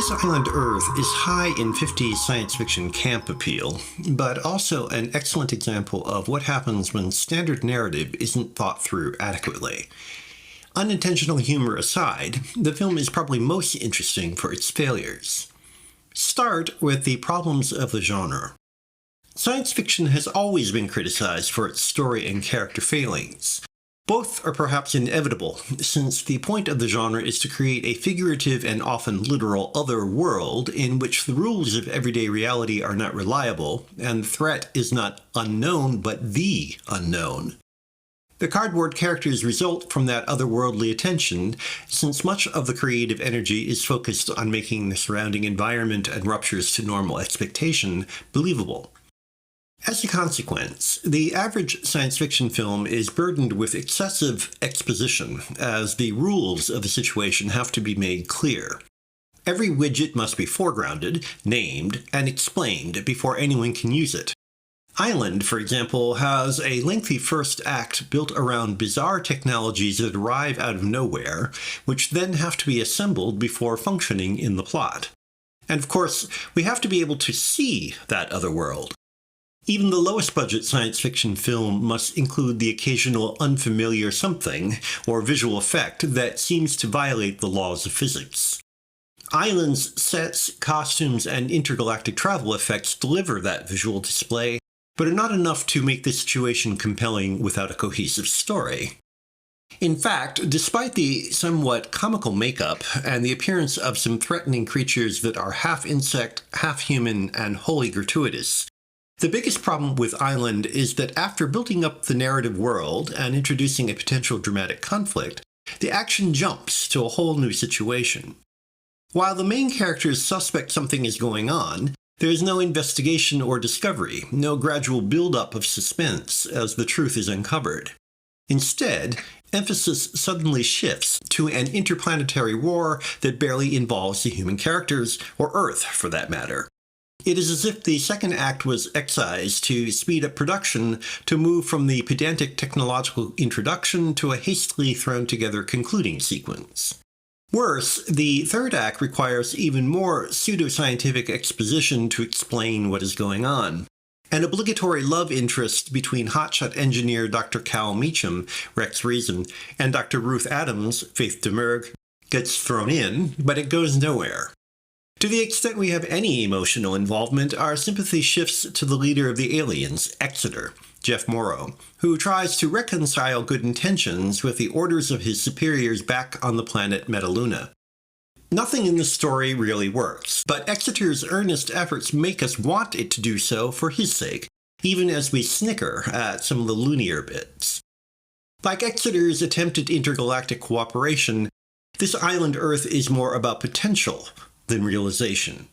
This Island Earth is high in 50s science fiction camp appeal, but also an excellent example of what happens when standard narrative isn't thought through adequately. Unintentional humor aside, the film is probably most interesting for its failures. Start with the problems of the genre. Science fiction has always been criticized for its story and character failings. Both are perhaps inevitable, since the point of the genre is to create a figurative and often literal other world in which the rules of everyday reality are not reliable, and the threat is not unknown but the unknown. The cardboard characters result from that otherworldly attention, since much of the creative energy is focused on making the surrounding environment and ruptures to normal expectation believable. As a consequence, the average science fiction film is burdened with excessive exposition, as the rules of the situation have to be made clear. Every widget must be foregrounded, named, and explained before anyone can use it. Island, for example, has a lengthy first act built around bizarre technologies that arrive out of nowhere, which then have to be assembled before functioning in the plot. And of course, we have to be able to see that other world. Even the lowest budget science fiction film must include the occasional unfamiliar something or visual effect that seems to violate the laws of physics. Island's sets, costumes, and intergalactic travel effects deliver that visual display, but are not enough to make the situation compelling without a cohesive story. In fact, despite the somewhat comical makeup and the appearance of some threatening creatures that are half insect, half human, and wholly gratuitous, the biggest problem with Island is that after building up the narrative world and introducing a potential dramatic conflict, the action jumps to a whole new situation. While the main characters suspect something is going on, there is no investigation or discovery, no gradual build-up of suspense as the truth is uncovered. Instead, emphasis suddenly shifts to an interplanetary war that barely involves the human characters, or Earth for that matter. It is as if the second act was excised to speed up production to move from the pedantic technological introduction to a hastily thrown together concluding sequence. Worse, the third act requires even more pseudoscientific exposition to explain what is going on. An obligatory love interest between hotshot engineer Dr. Cal Meacham, Rex Reason, and Dr. Ruth Adams, Faith Demergue, gets thrown in, but it goes nowhere. To the extent we have any emotional involvement, our sympathy shifts to the leader of the aliens, Exeter, Jeff Morrow, who tries to reconcile good intentions with the orders of his superiors back on the planet Metaluna. Nothing in the story really works, but Exeter's earnest efforts make us want it to do so for his sake, even as we snicker at some of the loonier bits. Like Exeter's attempted intergalactic cooperation, this Island Earth is more about potential than realization.